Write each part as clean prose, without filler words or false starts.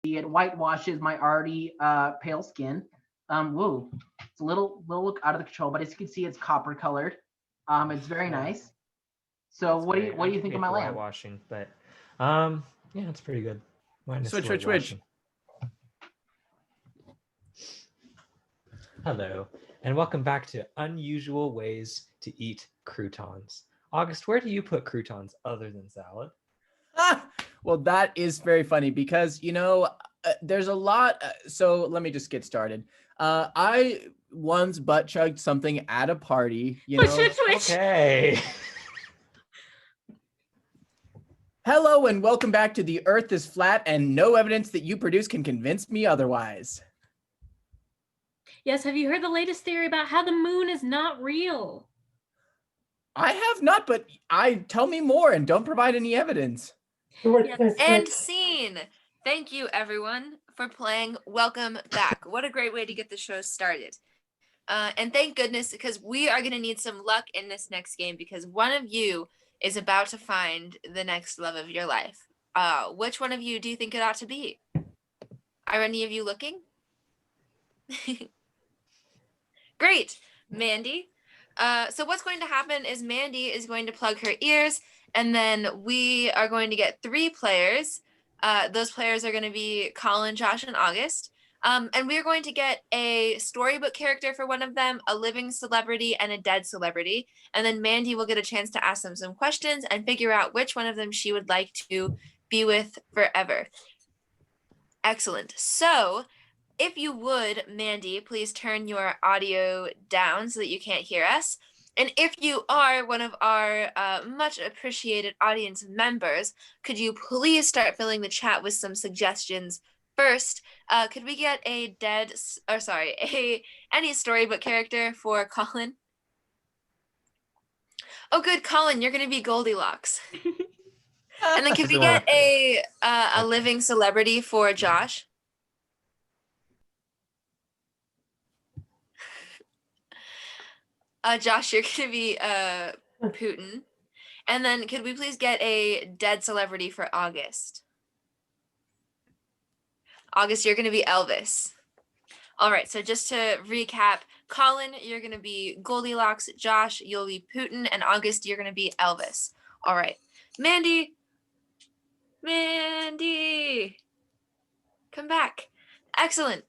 It whitewashes my already pale skin. Whoa, it's a little look out of the control, but as you can see, it's copper colored. It's very Yeah, nice. So that's what do you great. what I do you can think of get my the lamp? whitewashing, but yeah, it's pretty good. Minus the Switch. whitewashing. Hello, and welcome back to Unusual Ways to Eat Croutons. August, where do you put croutons other than salad? Well, that is very funny because, there's a lot. So let me just get started. I once butt chugged something at a party, Which. Okay. Hello and welcome back to The Earth is Flat and No Evidence That You Produce Can Convince Me Otherwise. Yes, have you heard the latest theory about how the moon is not real? I have not, but tell me more and don't provide any evidence. And scene. Thank you, everyone, for playing. Welcome back. What a great way to get the show started. And thank goodness, because we are going to need some luck in this next game, because one of you is about to find the next love of your life. Which one of you do you think it ought to be? Are any of you looking? Great. Mandy. So what's going to happen is Mandy is going to plug her ears, and then we are going to get 3 players. Those players are going to be Colin, Josh, and August. And we're going to get a storybook character for one of them, a living celebrity, and a dead celebrity. And then Mandy will get a chance to ask them some questions and figure out which one of them she would like to be with forever. Excellent. So if you would, Mandy, please turn your audio down so that you can't hear us. And if you are one of our much appreciated audience members, could you please start filling the chat with some suggestions? First, could we get any storybook character for Colin? Oh, good, Colin, you're going to be Goldilocks. And then could we get a living celebrity for Josh? Josh, you're going to be Putin. And then could we please get a dead celebrity for August? August, you're going to be Elvis. All right, so just to recap, Colin, you're going to be Goldilocks. Josh, you'll be Putin. And August, you're going to be Elvis. All right. Mandy. Come back. Excellent.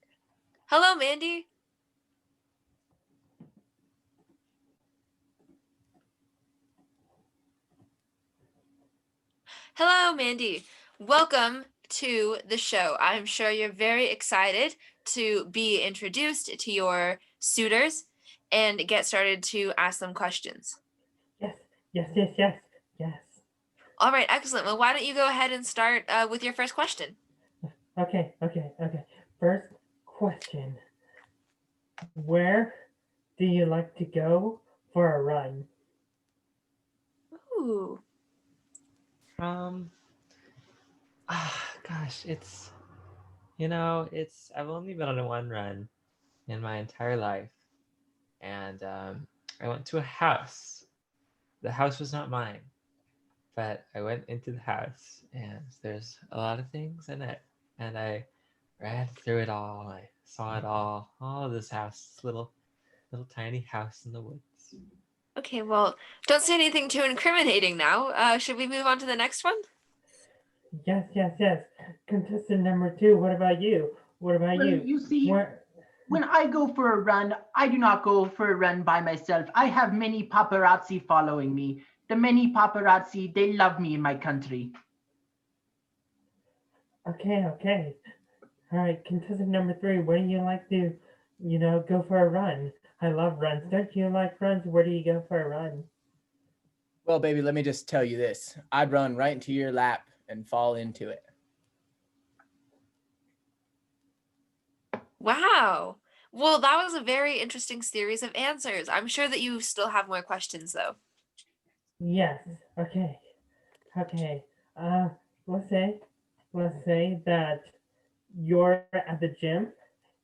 Hello, Mandy. Hello, Mandy. Welcome to the show. I'm sure you're very excited to be introduced to your suitors and get started to ask them questions. Yes. All right, excellent. Well, why don't you go ahead and start with your first question? Okay. First question. Where do you like to go for a run? Ooh. Gosh, I've only been on one run in my entire life, and I went to a house. The house was not mine, but I went into the house, and there's a lot of things in it, and I ran through it all. I saw it all of this house, this little tiny house in the woods. Okay, well, don't say anything too incriminating now. Should we move on to the next one? Yes. Contestant number 2, what about you? Well, you see, when I go for a run, I do not go for a run by myself. I have many paparazzi following me. The many paparazzi, they love me in my country. Okay. All right, contestant number 3, where do you like to, go for a run? I love runs. Don't you like runs? Where do you go for a run? Well, baby, let me just tell you this. I'd run right into your lap and fall into it. Wow. Well, that was a very interesting series of answers. I'm sure that you still have more questions, though. Yes. Okay. Let's say that you're at the gym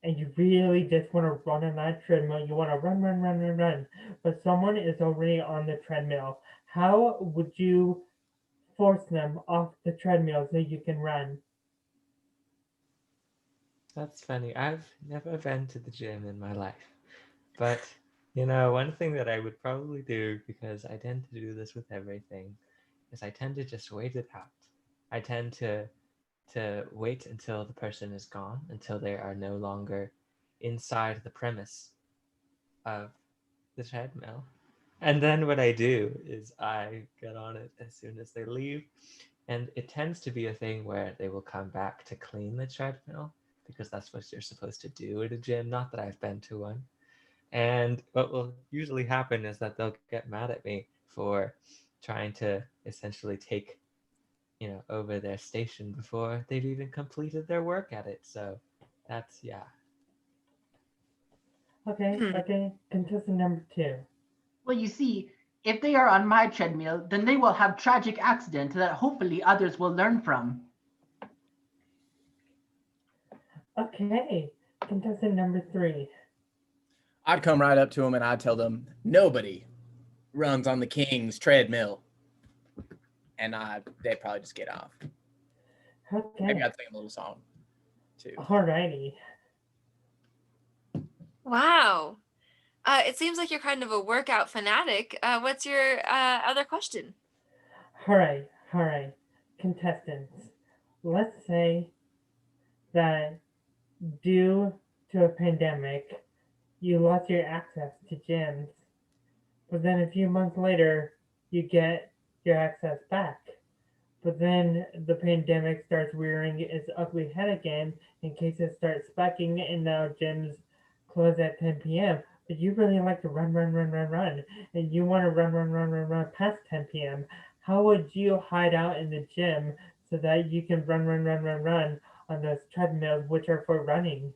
and you really just want to run on that treadmill. You want to run, but someone is already on the treadmill. How would you force them off the treadmill so you can run? That's funny. I've never been to the gym in my life. But, one thing that I would probably do, because I tend to do this with everything, is I tend to just wait it out. I tend to wait until the person is gone, until they are no longer inside the premise of the treadmill. And then what I do is I get on it as soon as they leave. And it tends to be a thing where they will come back to clean the treadmill because that's what you're supposed to do at a gym. Not that I've been to one. And what will usually happen is that they'll get mad at me for trying to essentially take, over their station before they've even completed their work at it. So that's, yeah. Okay, okay. Contestant number 2. Well, you see, if they are on my treadmill, then they will have tragic accidents that hopefully others will learn from. Okay, contestant number 3. I'd come right up to them and I'd tell them, nobody runs on the king's treadmill. And they'd probably just get off. Okay. Maybe I'd sing a little song too. Alrighty. Wow. It seems like you're kind of a workout fanatic. What's your other question? Alright. Contestants, let's say that due to a pandemic, you lost your access to gyms, but then a few months later, you get your access back. But then the pandemic starts rearing its ugly head again, and cases start spiking, and now gyms close at 10 p.m. But you really like to run, and you want to run past 10 p.m. How would you hide out in the gym so that you can run on those treadmills, which are for running?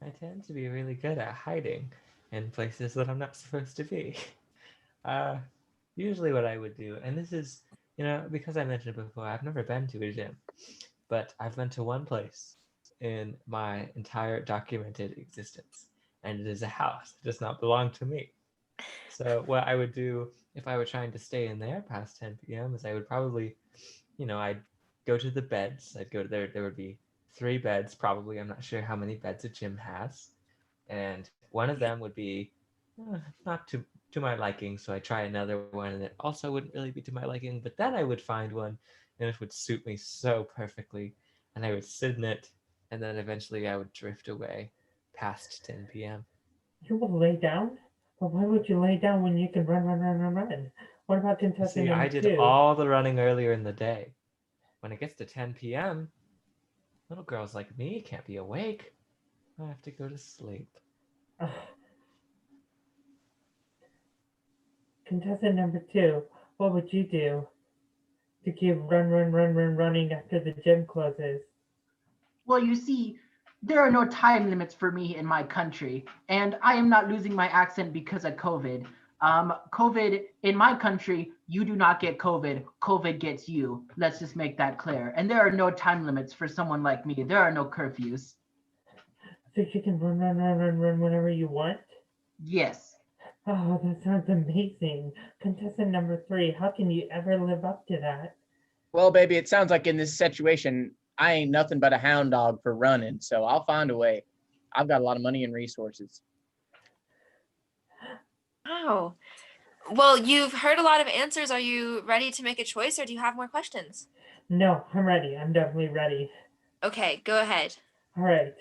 I tend to be really good at hiding in places that I'm not supposed to be. Usually what I would do, and this is, because I mentioned it before, I've never been to a gym, but I've been to one place in my entire documented existence, and it is a house. It does not belong to me. So what I would do if I were trying to stay in there past 10 p.m. is I would probably, I'd go to the beds. I'd go to there would be 3 beds, probably. I'm not sure how many beds a gym has. And one of them would be not to my liking, so I try another one, and it also wouldn't really be to my liking. But then I would find one, and it would suit me so perfectly, and I would sit in it, and then eventually I would drift away past 10 p.m. You will lay down? But why would you lay down when you can run? What about contestant See, number I did 2? all the running earlier in the day. When it gets to 10 p.m., little girls like me can't be awake. I have to go to sleep. Contestant number 2, what would you do to keep running after the gym closes? Well, you see, there are no time limits for me in my country, and I am not losing my accent because of COVID. COVID in my country, you do not get COVID. COVID gets you. Let's just make that clear. And there are no time limits for someone like me. There are no curfews. So you can run whenever you want? Yes. Oh, that sounds amazing. Contestant number 3, how can you ever live up to that? Well, baby, it sounds like in this situation, I ain't nothing but a hound dog for running, so I'll find a way. I've got a lot of money and resources. Wow. Well, you've heard a lot of answers. Are you ready to make a choice, or do you have more questions? No, I'm ready. I'm definitely ready. Okay, go ahead. All right.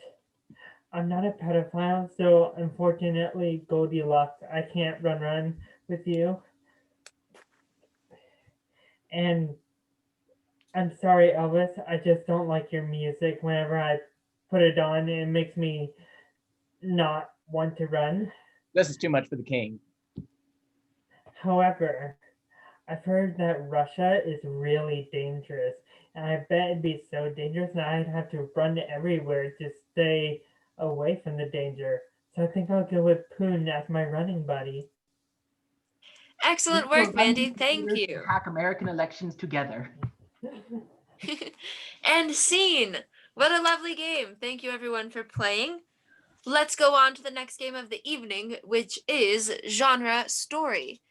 I'm not a pedophile, so unfortunately, Goldilocks, I can't run with you. And I'm sorry, Elvis, I just don't like your music. Whenever I put it on, it makes me not want to run. This is too much for the king. However, I've heard that Russia is really dangerous, and I bet it'd be so dangerous that I'd have to run everywhere to stay away from the danger. So I think I'll go with Poon as my running buddy. Excellent work, Mandy. Thank you. Hack American elections together. And scene. What a lovely game. Thank you, everyone, for playing. Let's go on to the next game of the evening, which is genre story.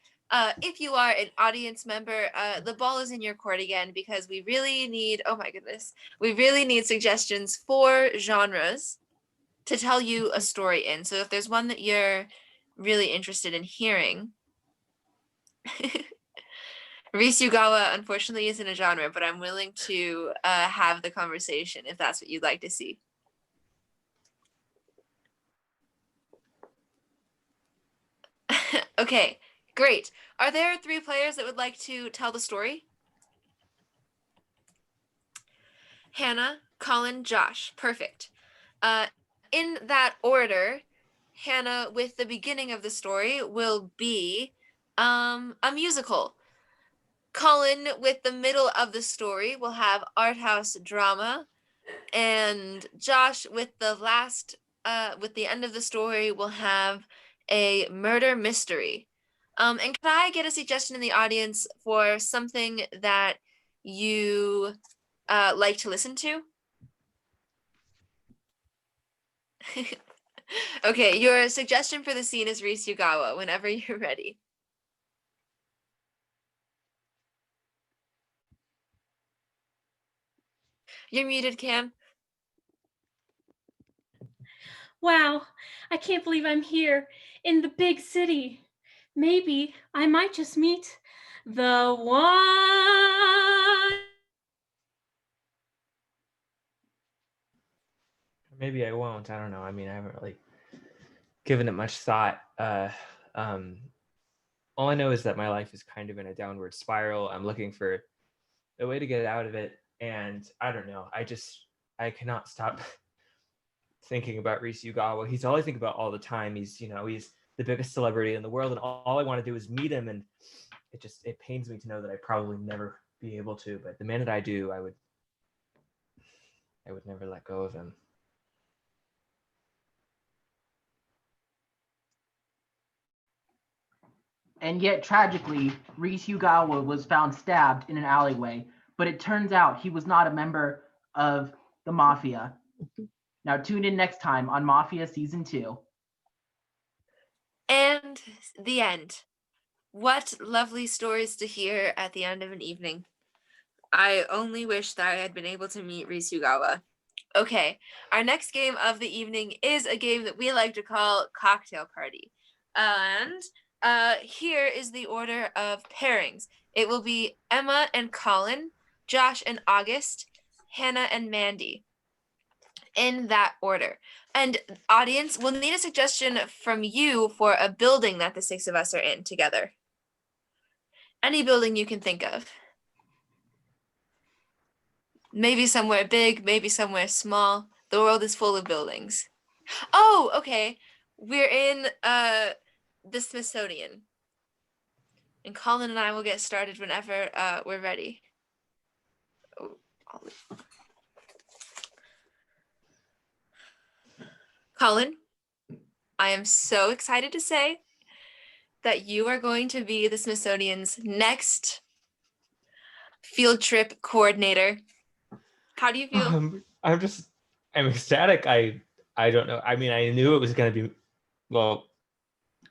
If you are an audience member, the ball is in your court again because we really need, oh my goodness, we really need suggestions for genres to tell you a story in. So if there's one that you're really interested in hearing, Risugawa unfortunately isn't a genre, but I'm willing to have the conversation if that's what you'd like to see. Okay, great. Are there 3 players that would like to tell the story? Hannah, Colin, Josh. Perfect. In that order, Hannah, with the beginning of the story, will be a musical. Colin, with the middle of the story, will have art house drama, and Josh, with the end of the story, will have a murder mystery. And can I get a suggestion in the audience for something that you like to listen to? Okay, your suggestion for the scene is Risugawa whenever you're ready. You're muted, Cam. Wow, I can't believe I'm here in the big city. Maybe I might just meet the one. Maybe I won't. I don't know. I mean, I haven't really given it much thought. All I know is that my life is kind of in a downward spiral. I'm looking for a way to get out of it, and I don't know. I cannot stop thinking about Reese Yugawa. He's all I think about all the time. He's the biggest celebrity in the world, and all I want to do is meet him. And it pains me to know that I probably never be able to. But the minute I do, I would never let go of him. And yet, tragically, Reese Yugawa was found stabbed in an alleyway, but it turns out he was not a member of the Mafia. Now, tune in next time on Mafia Season 2. And the end. What lovely stories to hear at the end of an evening. I only wish that I had been able to meet Risugawa. Okay, our next game of the evening is a game that we like to call Cocktail Party. And here is the order of pairings. It will be Emma and Colin, Josh and August, Hannah and Mandy. In that order. And audience, we'll need a suggestion from you for a building that the 6 of us are in together. Any building you can think of. Maybe somewhere big, maybe somewhere small. The world is full of buildings. Oh, okay. We're in the Smithsonian. And Colin and I will get started whenever we're ready. Oh, Colin, I am so excited to say that you are going to be the Smithsonian's next field trip coordinator. How do you feel? I'm ecstatic. I don't know. I mean, I knew it was going to be, well,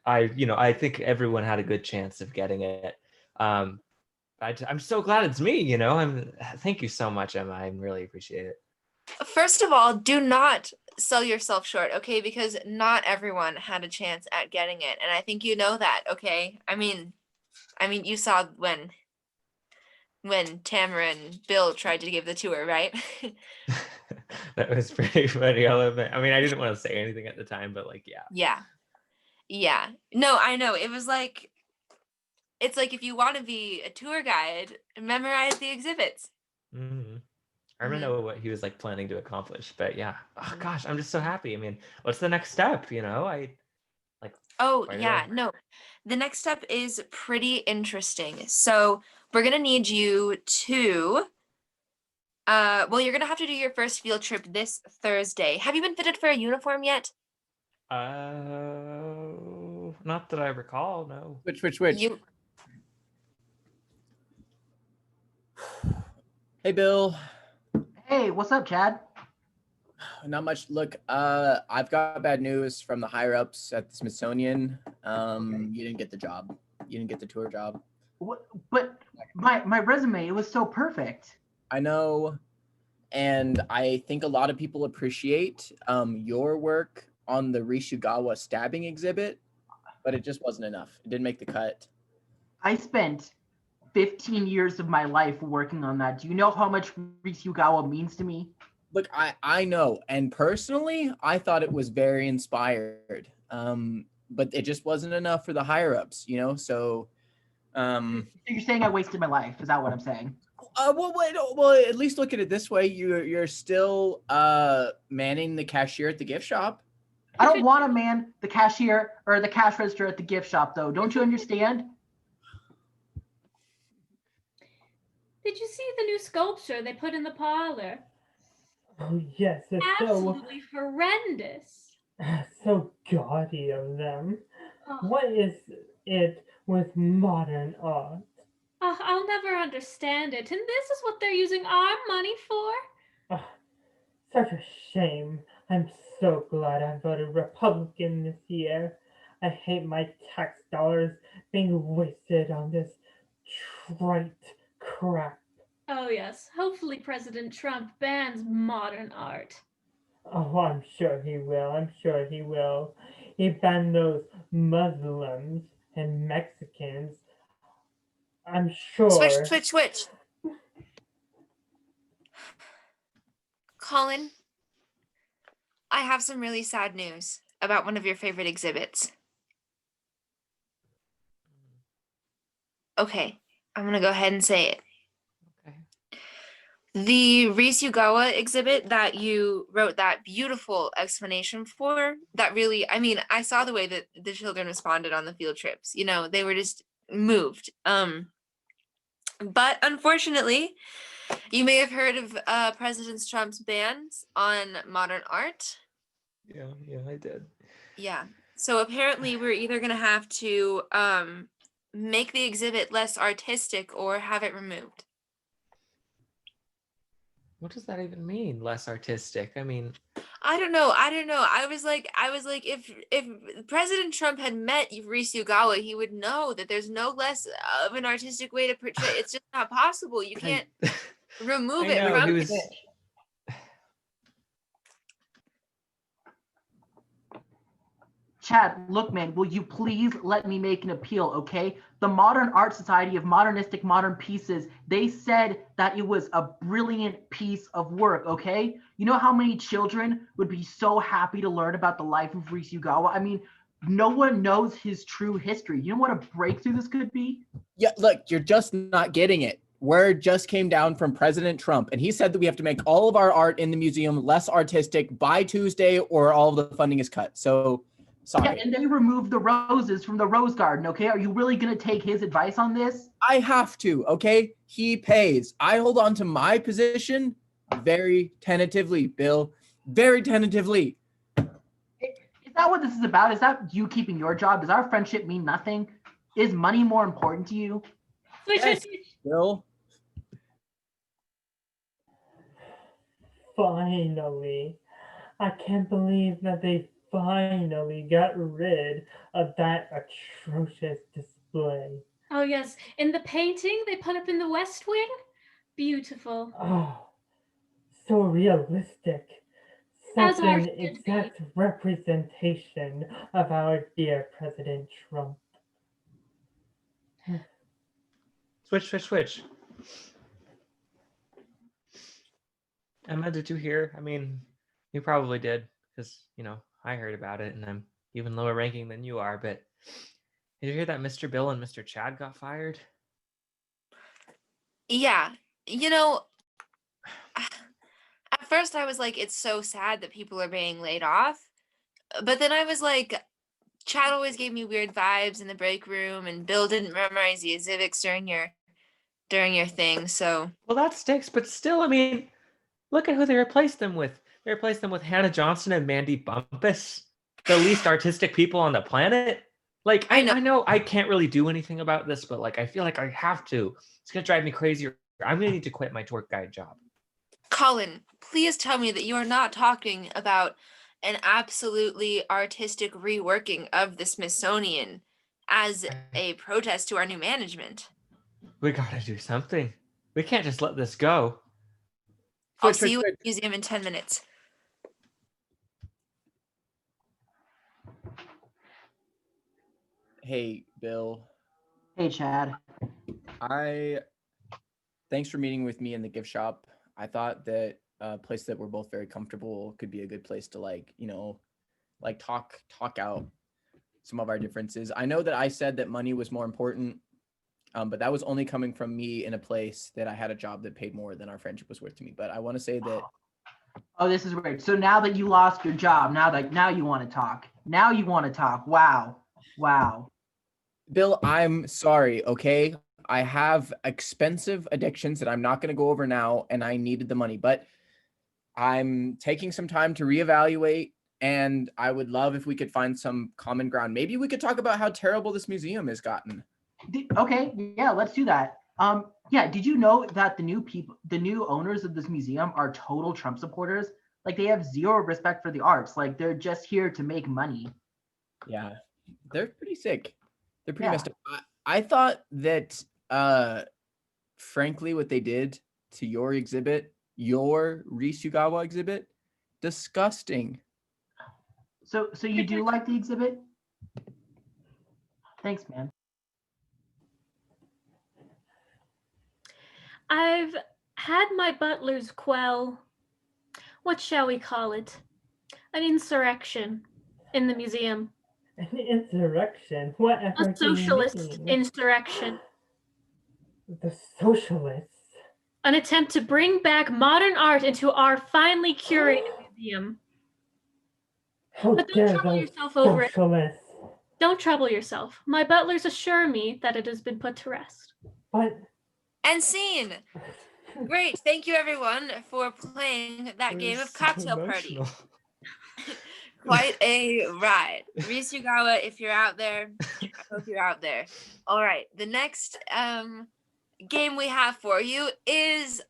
I think everyone had a good chance of getting it. I'm so glad it's me, thank you so much, Emma. I really appreciate it. First of all, do not sell yourself short, okay? Because not everyone had a chance at getting it. And I think you know that, okay? I mean, you saw when Tamara and Bill tried to give the tour, right? That was pretty funny. I'll admit. I mean, I didn't want to say anything at the time, but yeah. Yeah. No, I know. It's like if you want to be a tour guide, memorize the exhibits. Mm-hmm. I don't know what he was planning to accomplish, but yeah. Oh gosh, I'm just so happy. I mean, what's the next step? No. The next step is pretty interesting. So we're gonna need you to you're gonna have to do your first field trip this Thursday. Have you been fitted for a uniform yet? Not that I recall, no. Which? You Hey, Bill. Hey, what's up, Chad? Not much. Look, I've got bad news from the higher ups at the Smithsonian. Okay. You didn't get the job. You didn't get the tour job. But my resume, it was so perfect. I know, and I think a lot of people appreciate your work on the Rishugawa stabbing exhibit, but it just wasn't enough. It didn't make the cut. I spent 15 years of my life working on that. Do you know how much Ryugawa means to me? Look, I know, and personally, I thought it was very inspired. But it just wasn't enough for the higher ups, you know. So, So you're saying I wasted my life? Is that what I'm saying? well, at least look at it this way: you're still manning the cashier at the gift shop. I don't want to man the cashier or the cash register at the gift shop, though. Don't you understand? Did you see the new sculpture they put in the parlor? Oh, yes, it's Absolutely horrendous. so gaudy of them. Oh, What is it with modern art? I'll never understand it. And this is what they're using our money for? Ah, such a shame. I'm so glad I voted Republican this year. I hate my tax dollars being wasted on this trite crap. Oh, yes. Hopefully President Trump bans modern art. Oh, I'm sure he will. I'm sure he will. He banned those Muslims and Mexicans. I'm sure. Switch. Colin, I have some really sad news about one of your favorite exhibits. Okay, I'm gonna go ahead and say it. Okay. The Risugawa exhibit that you wrote that beautiful explanation for, that really, I mean, I saw the way that the children responded on the field trips. You know, they were just moved. But unfortunately, you may have heard of President Trump's bans on modern art. Yeah, I did. Yeah. So apparently we're either going to have to make the exhibit less artistic or have it removed. What does that even mean? Less artistic? I mean, I don't know. I was like, if President Trump had met Risugawa, he would know that there's no less of an artistic way to portray. It's just not possible. You can't remove I it know, from he it. was. Chad, look, man, will you please let me make an appeal, okay? The Modern Art Society of Modernistic Modern Pieces, they said that it was a brilliant piece of work, okay? You know how many children would be so happy to learn about the life of Risugawa? I mean, no one knows his true history. You know what a breakthrough this could be? Yeah, look, you're just not getting it. Word just came down from President Trump, and he said that we have to make all of our art in the museum less artistic by Tuesday, or all of the funding is cut. So, sorry. Yeah, and they removed the roses from the rose garden, okay? Are you really going to take his advice on this? I have to, okay? He pays. I hold on to my position very tentatively, Bill. Very tentatively. Is that what this is about? Is that you keeping your job? Does our friendship mean nothing? Is money more important to you? Yes, Bill. Finally. I can't believe that they finally got rid of that atrocious display. Oh, yes. In the painting they put up in the West Wing? Beautiful. Oh, so realistic. As Such art an should be. exact representation of our dear President Trump. Switch. Emma, did you hear? I mean, you probably did, because, you know, I heard about it, and I'm even lower ranking than you are, but did you hear that Mr. Bill and Mr. Chad got fired? Yeah. You know, at first I was like, it's so sad that people are being laid off. But then I was like, Chad always gave me weird vibes in the break room, and Bill didn't memorize the civics during your thing. So Well, that sticks, but still, I mean, look at who they replaced them with. They replaced them with Hannah Johnson and Mandy Bumpus, the least artistic people on the planet. Like, I know. I know I can't really do anything about this, but like, I feel like I have to. It's gonna drive me crazy. I'm gonna need to quit my tour guide job. Colin, please tell me that you are not talking about an absolutely artistic reworking of the Smithsonian as a protest to our new management. We gotta do something. We can't just let this go. I'll Quick, see you quick, at the museum in 10 minutes. Hey, Bill. Hey, Chad. Thanks for meeting with me in the gift shop. I thought that a place that we're both very comfortable could be a good place to talk out some of our differences. I know that I said that money was more important, but that was only coming from me in a place that I had a job that paid more than our friendship was worth to me. But I want to say that Oh, this is weird. So now that you lost your job, now you want to talk. Now you want to talk. Wow. Bill, I'm sorry, okay? I have expensive addictions that I'm not going to go over now, and I needed the money, but I'm taking some time to reevaluate, and I would love if we could find some common ground. Maybe we could talk about how terrible this museum has gotten. Okay, yeah, let's do that. Yeah, did you know that the new owners of this museum are total Trump supporters? Like they have zero respect for the arts. Like they're just here to make money. Yeah, they're pretty sick. They're pretty Yeah. messed up. I thought that, frankly, what they did to your exhibit, your Risugawa exhibit, disgusting. So you do like the exhibit? Thanks, man. I've had my butlers quell, what shall we call it? An insurrection in the museum. An insurrection? Whatever A do you socialist mean? insurrection. The socialists? An attempt to bring back modern art into our finely curated museum. How But don't dare trouble those yourself over it. socialists? Don't trouble yourself. My butlers assure me that it has been put to rest. But And scene. Great. Thank you, everyone, for playing that game of Cocktail Party. Quite a ride. Risugawa, if you're out there, I hope you're out there. All right. The next game we have for you is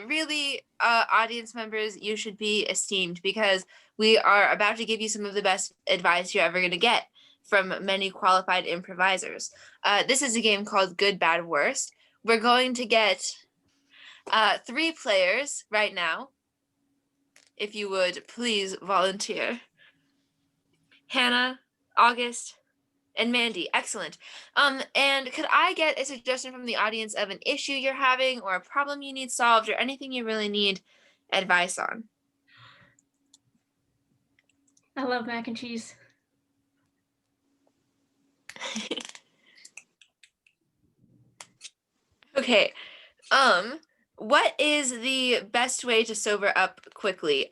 really audience members, you should be esteemed because we are about to give you some of the best advice you're ever going to get from many qualified improvisers. This is a game called Good, Bad, Worst. We're going to get 3 players right now. If you would please volunteer. Hannah, August, and Mandy. Excellent. And could I get a suggestion from the audience of an issue you're having or a problem you need solved or anything you really need advice on? I love mac and cheese. Okay. What is the best way to sober up quickly?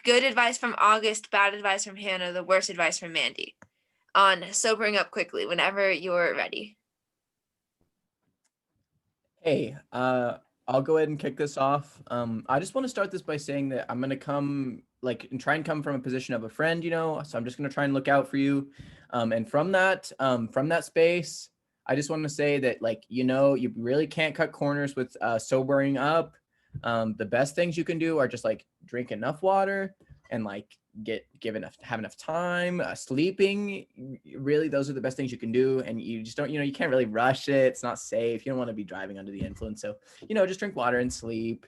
Good advice from August, bad advice from Hannah, the worst advice from Mandy on sobering up quickly whenever you're ready. Hey, I'll go ahead and kick this off. I just want to start this by saying that I'm gonna come and try and come from a position of a friend, so I'm just gonna try and look out for you. And from that space, I just want to say that you really can't cut corners with sobering up. The best things you can do are just drink enough water and have enough time, sleeping. Really, those are the best things you can do. And you just don't, you can't really rush it. It's not safe. You don't want to be driving under the influence. So, just drink water and sleep.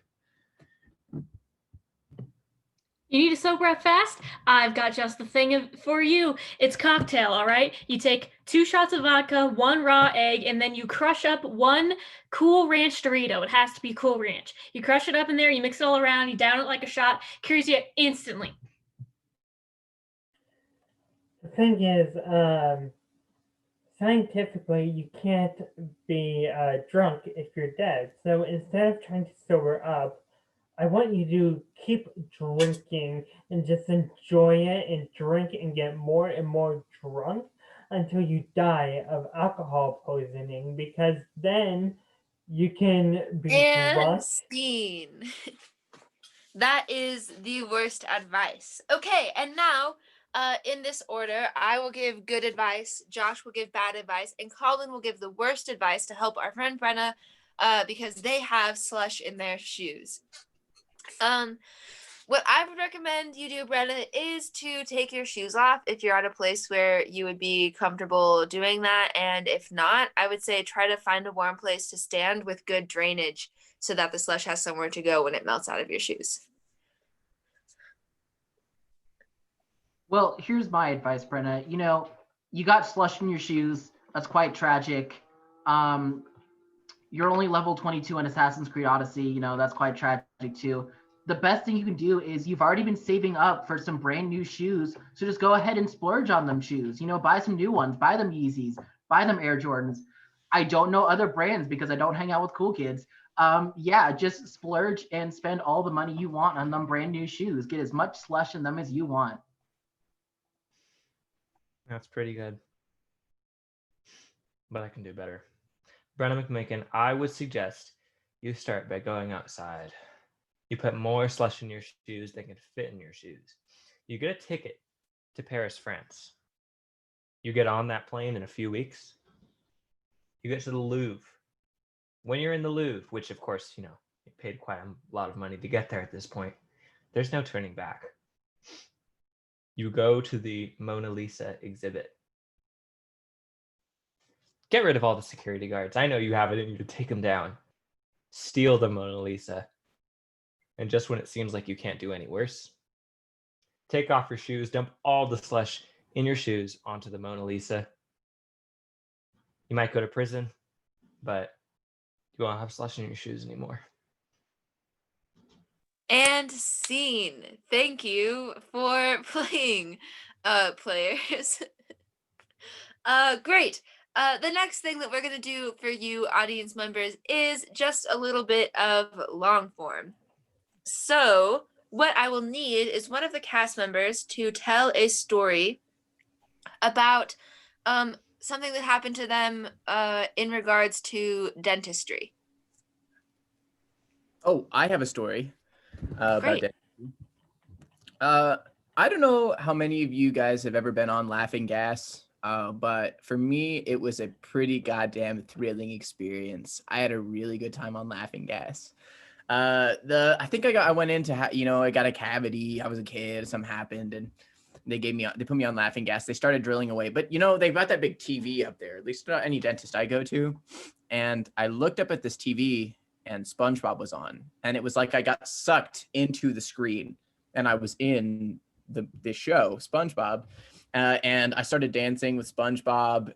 You need to sober up fast? I've got just the thing for you. It's cocktail, all right? You take 2 shots of vodka, 1 raw egg, and then you crush up 1 Cool Ranch Dorito. It has to be Cool Ranch. You crush it up in there, you mix it all around, you down it like a shot, cures you instantly. the thing is, scientifically, you can't be drunk if you're dead. So instead of trying to sober up, I want you to keep drinking and just enjoy it and drink and get more and more drunk until you die of alcohol poisoning, because then you can be And drunk. scene. That is the worst advice. Okay, and now in this order, I will give good advice, Josh will give bad advice, and Colin will give the worst advice to help our friend Brenna because they have slush in their shoes. What I would recommend you do, Brenna, is to take your shoes off if you're at a place where you would be comfortable doing that. And if not, I would say try to find a warm place to stand with good drainage so that the slush has somewhere to go when it melts out of your shoes. Well, here's my advice, Brenna. You know, you got slush in your shoes. That's quite tragic. Um, you're only level 22 in Assassin's Creed Odyssey. You know, that's quite tragic too. The best thing you can do is you've already been saving up for some brand new shoes. So just go ahead and splurge on them shoes. You know, buy some new ones, buy them Yeezys, buy them Air Jordans. I don't know other brands because I don't hang out with cool kids. Yeah, just splurge and spend all the money you want on them brand new shoes. Get as much slush in them as you want. That's pretty good. But I can do better. Brenna McMakin, I would suggest you start by going outside. You put more slush in your shoes than can fit in your shoes. You get a ticket to Paris, France. You get on that plane in a few weeks. You get to the Louvre. When you're in the Louvre, which of course, you paid quite a lot of money to get there at this point, there's no turning back. You go to the Mona Lisa exhibit. Get rid of all the security guards. I know you have it in you to take them down. Steal the Mona Lisa. And just when it seems like you can't do any worse, take off your shoes, dump all the slush in your shoes onto the Mona Lisa. You might go to prison, but you won't have slush in your shoes anymore. And scene. Thank you for playing, players. Great. The next thing that we're going to do for you audience members is just a little bit of long form. So what I will need is one of the cast members to tell a story about something that happened to them in regards to dentistry. Oh, I have a story about Great. that. I don't know how many of you guys have ever been on Laughing Gas, but for me, it was a pretty goddamn thrilling experience. I had a really good time on Laughing Gas. I think I went into, I got a cavity. I was a kid, something happened, and they put me on Laughing Gas. They started drilling away, but they've got that big TV up there, at least not any dentist I go to. And I looked up at this TV and SpongeBob was on, and it was like I got sucked into the screen and I was in the show SpongeBob, and I started dancing with SpongeBob,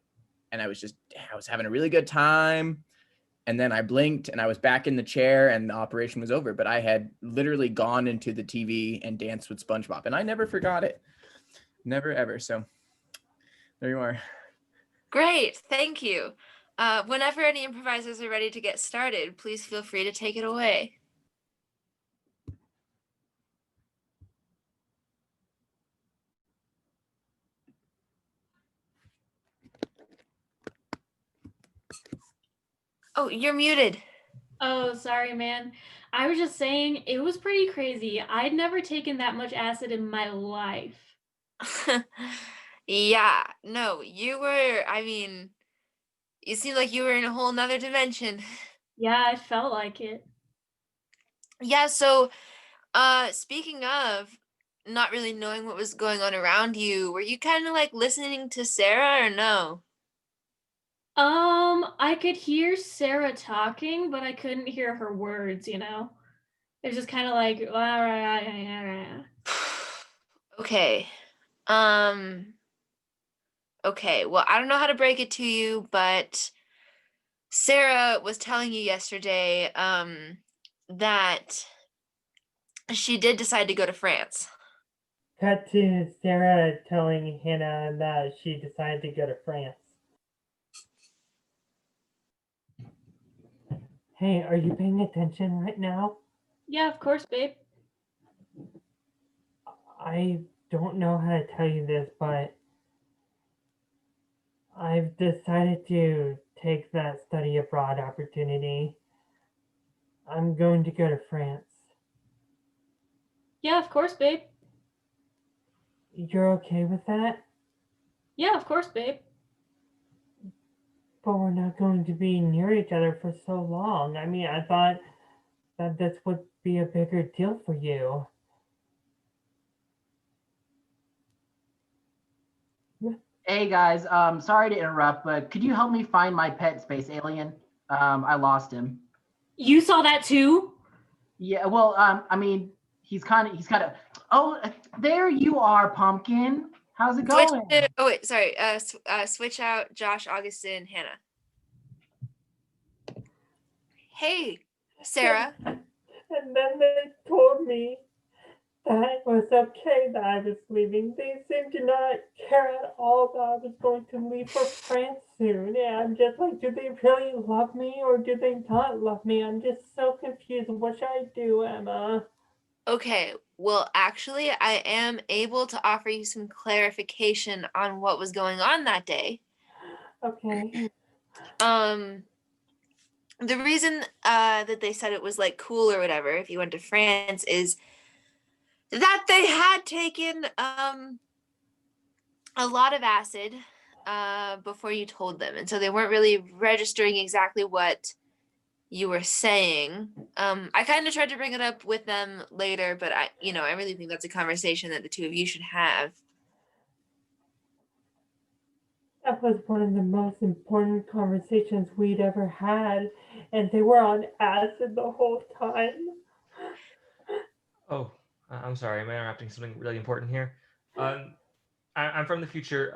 and I was having a really good time. And then I blinked and I was back in the chair and the operation was over, but I had literally gone into the TV and danced with SpongeBob, and I never forgot it. Never ever. So there you are. Great. Thank you. Whenever any improvisers are ready to get started, please feel free to take it away. Oh, you're muted. Oh, sorry, man. I was just saying it was pretty crazy. I'd never taken that much acid in my life. Yeah, no, you seem like you were in a whole nother dimension. Yeah, I felt like it. Yeah, so speaking of not really knowing what was going on around you, were you kind of like listening to Sarah or no? I could hear Sarah talking, but I couldn't hear her words, It was just kind of like, Okay. Okay, well, I don't know how to break it to you, but Sarah was telling you yesterday that she did decide to go to France. Cut to Sarah telling Hannah that she decided to go to France. Hey, are you paying attention right now? Yeah, of course, babe. I don't know how to tell you this, but I've decided to take that study abroad opportunity. I'm going to go to France. Yeah, of course, babe. You're okay with that? Yeah, of course, babe. But we're not going to be near each other for so long. I mean, I thought that this would be a bigger deal for you. Hey guys, sorry to interrupt, but could you help me find my pet space alien? I lost him. You saw that too? Yeah, well, I mean, he's kind of. Oh, there you are, Pumpkin. How's it Switch going? oh wait, sorry. Switch out Josh, Augustin, Hannah. Hey, Sarah. And then they told me that it was okay that I was leaving. They seemed to not care at all that I was going to leave for France soon. And I'm just like, do they really love me or do they not love me? I'm just so confused. What should I do, Emma? Okay, well, actually, I am able to offer you some clarification on what was going on that day. Okay. The reason that they said it was like cool or whatever if you went to France is that they had taken a lot of acid before you told them, and so they weren't really registering exactly what you were saying. I kind of tried to bring it up with them later, but I really think that's a conversation that the two of you should have. That was one of the most important conversations we'd ever had, and they were on acid the whole time. Oh, I'm sorry. Am I interrupting something really important here? I'm from the future.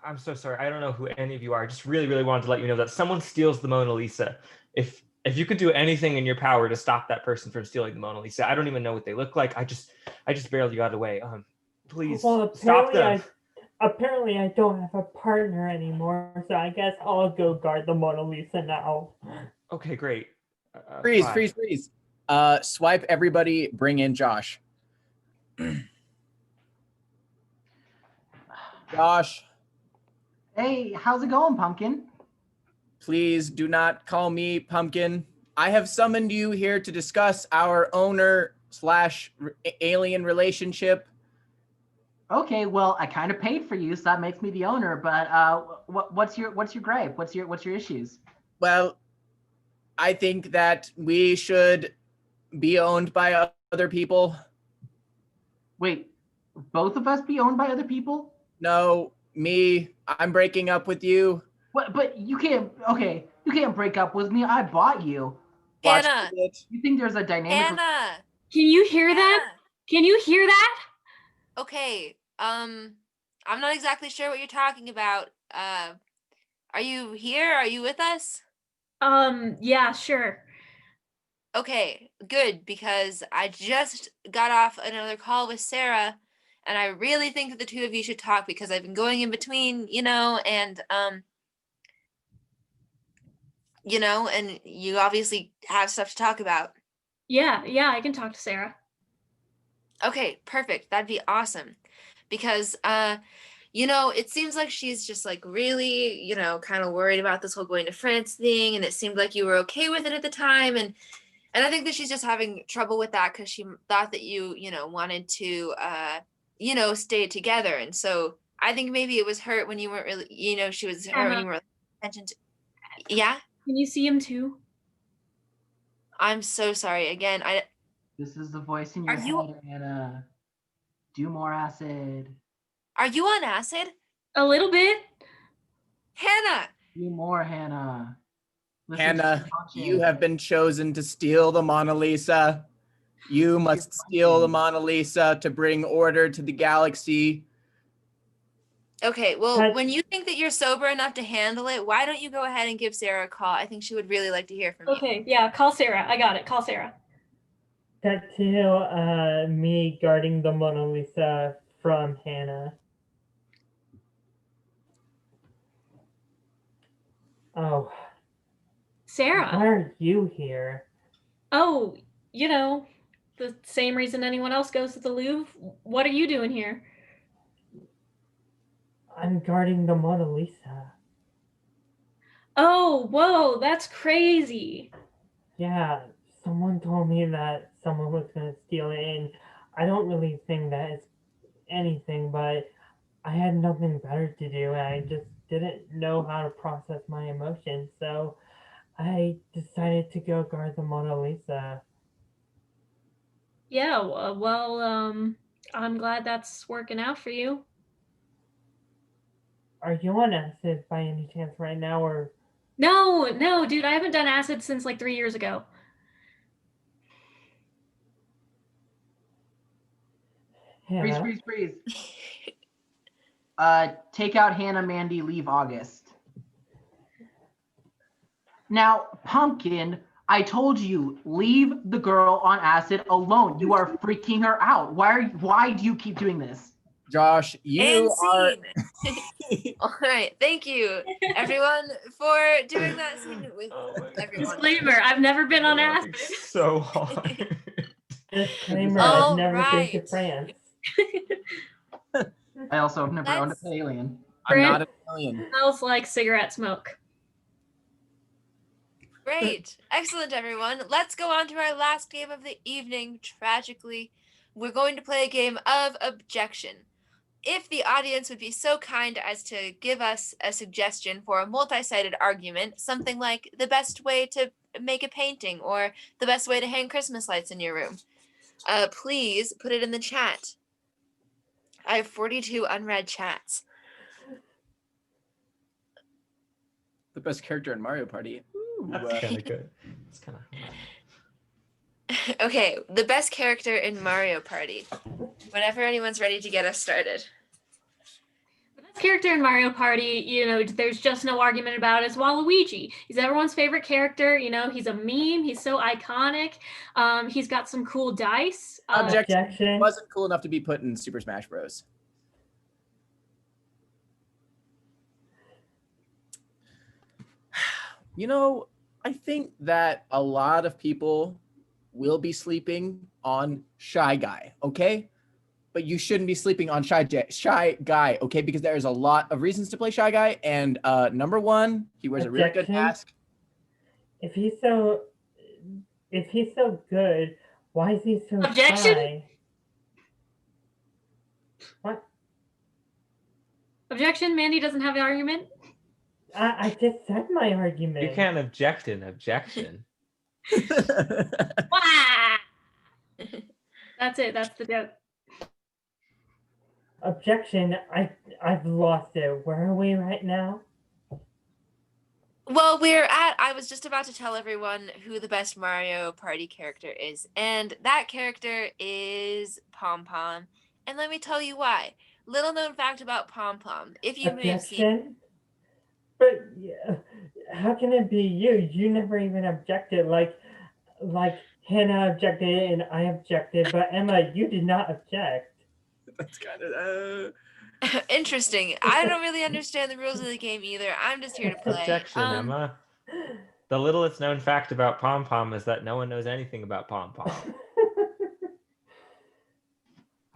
I'm so sorry. I don't know who any of you are. I just really, really wanted to let you know that someone steals the Mona Lisa. If you could do anything in your power to stop that person from stealing the Mona Lisa, I don't even know what they look like. I just barely got away. Please Well, stop them. apparently I don't have a partner anymore, so I guess I'll go guard the Mona Lisa now. Okay, great. Freeze, Bye. freeze. Swipe everybody, bring in Josh. Josh, Hey, how's it going, Pumpkin? please do not call me Pumpkin. I have summoned you here to discuss our owner/alien relationship. Okay, well, I kind of paid for you, so that makes me the owner. But what's your gripe? What's your issues? Well, I think that we should be owned by other people. Wait, both of us be owned by other people? No, me. I'm breaking up with you. What? But you can't. Okay, you can't break up with me. I bought you. Watch Hannah, it. You think there's a dynamic? Hannah, Can you hear that? Hannah. Can you hear that? Okay, I'm not exactly sure what you're talking about. Are you here? Are you with us? Yeah, sure. Okay, good, because I just got off another call with Sarah, and I really think that the two of you should talk because I've been going in between, and you obviously have stuff to talk about. Yeah, I can talk to Sarah. Okay, perfect. That'd be awesome. Because it seems like she's just like really, kind of worried about this whole going to France thing, and it seemed like you were okay with it at the time, and I think that she's just having trouble with that because she thought that you wanted to stay together, and so I think maybe it was hurt when you weren't really, she was hurt when you were attention to. Yeah, Can you see him too? I'm so sorry again. This is the voice in your head, Anna. Do more acid. Are you on acid, A little bit. Hannah? Do more, Hannah. Listen Hannah, to you have been chosen to steal the Mona Lisa. You must steal the Mona Lisa to bring order to the galaxy. Okay, well, when you think that you're sober enough to handle it, why don't you go ahead and give Sarah a call? I think she would really like to hear from you. Okay, yeah, call Sarah. I got it. Call Sarah. Cut to me guarding the Mona Lisa from Hannah. Oh, Sarah. why are you here? Oh, the same reason anyone else goes to the Louvre. What are you doing here? I'm guarding the Mona Lisa. Oh, whoa, that's crazy. Yeah, someone told me that someone was gonna steal it, and I don't really think that is anything, but I had nothing better to do, and I just didn't know how to process my emotions, so I decided to go guard the Mona Lisa. Yeah, well, I'm glad that's working out for you. Are you on acid by any chance right now, or? No, dude, I haven't done acid since like 3 years ago. Freeze, Hannah? freeze, freeze. Take out Hannah, Mandy, leave August. Now, Pumpkin, I told you, leave the girl on acid alone. You are freaking her out. Why do you keep doing this? Josh, And you are. scene. All right, thank you everyone for doing that scene with everyone. Disclaimer, I've never been on I'm laughing acid. so hard. Disclaimer, All I've never been to right. France. I also have never owned Let's- an alien. I'm not an alien. Smells like cigarette smoke. Great. Excellent, everyone. Let's go on to our last game of the evening. Tragically, we're going to play a game of objection. If the audience would be so kind as to give us a suggestion for a multi-sided argument, something like the best way to make a painting or the best way to hang Christmas lights in your room, please put it in the chat. I have 42 unread chats. The best character in Mario Party. Ooh, That's kind of good. It's kind of. Okay, the best character in Mario Party. Whenever anyone's ready to get us started. The best character in Mario Party, there's just no argument about it, is Waluigi. He's everyone's favorite character. He's a meme. He's so iconic. He's got some cool dice. Objection. Wasn't cool enough to be put in Super Smash Bros. I think that a lot of people will be sleeping on Shy Guy, okay? But you shouldn't be sleeping on Shy Guy, okay? Because there's a lot of reasons to play Shy Guy. And number one, he wears a really good mask. If he's so good, why is he so Objection? shy? What? Objection? Mandy doesn't have an argument? I just said my argument. You can't object an objection. Wah! That's it. That's the joke. Objection. I've lost it. Where are we right now? Well, I was just about to tell everyone who the best Mario Party character is, and that character is Pom Pom. And let me tell you why. Little known fact about Pom Pom. If you may have seen. Objection? But how can it be you? You never even objected. Like Hannah objected and I objected, but Emma, you did not object. That's kind of Interesting. I don't really understand the rules of the game either. I'm just here to play. Objection, Emma. The littlest known fact about Pom Pom is that no one knows anything about Pom Pom.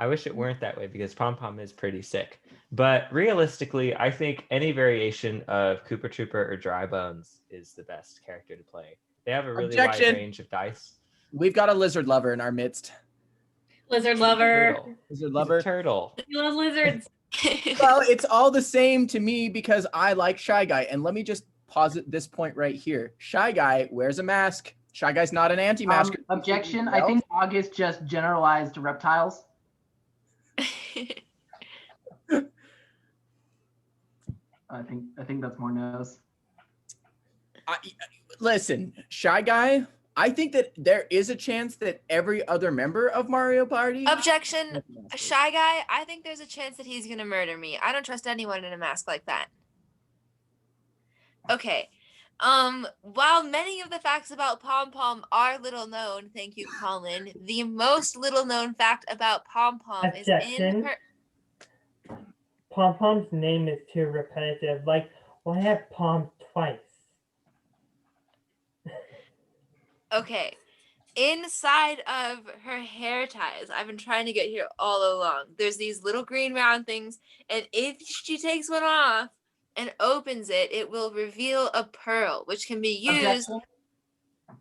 I wish it weren't that way because Pom Pom is pretty sick. But realistically, I think any variation of Koopa Trooper or Dry Bones is the best character to play. They have a really wide range of dice. We've got a lizard lover in our midst. Lizard lover. Lizard lover. Turtle. He loves lizards. Well, it's all the same to me because I like Shy Guy. And let me just posit this point right here. Shy Guy wears a mask. Shy Guy's not an anti-mask. Objection. I think August just generalized reptiles. I think that's more no's. Listen, Shy Guy, I think that there is a chance that every other member of Mario Party. Objection. A Shy Guy, I think there's a chance that he's going to murder me. I don't trust anyone in a mask like that. Okay. While many of the facts about Pom Pom are little known, thank you, Colin, the most little known fact about Pom Pom is in her. Pom Pom's name is too repetitive. Like, why have Pom twice? Okay. Inside of her hair ties, I've been trying to get here all along. There's these little green round things, and if she takes one off and opens it, it will reveal a pearl, which can be used. Objection.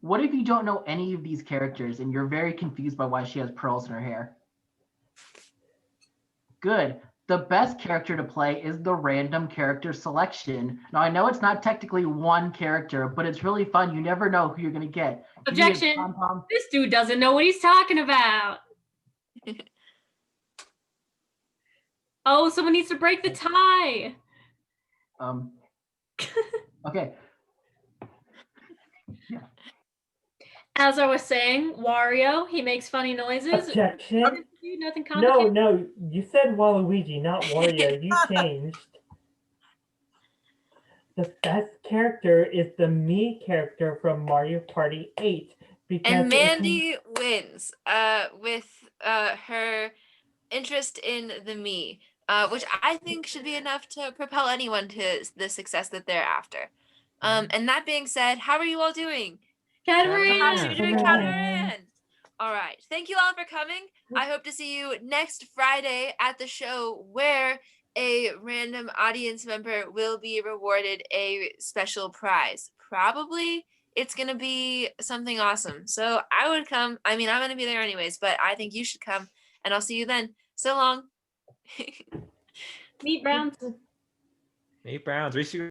What if you don't know any of these characters and you're very confused by why she has pearls in her hair? Good. The best character to play is the random character selection. Now, I know it's not technically one character, but it's really fun. You never know who you're going to get. Objection. This dude doesn't know what he's talking about. Oh, someone needs to break the tie. Okay. As I was saying, Wario, he makes funny noises. Objection. Nothing No, complicated. no, you said Waluigi, not Wario. You changed. The best character is the me character from Mario Party 8 because And it's Mandy wins with her interest in the me, which I think should be enough to propel anyone to the success that they're after. And that being said, how are you all doing? Catamaran! You're doing Catamaran. All right. Thank you all for coming. I hope to see you next Friday at the show where a random audience member will be rewarded a special prize. Probably it's going to be something awesome. So I would come. I mean, I'm going to be there anyways, but I think you should come and I'll see you then. So long. Meat Browns. Nate Browns. We should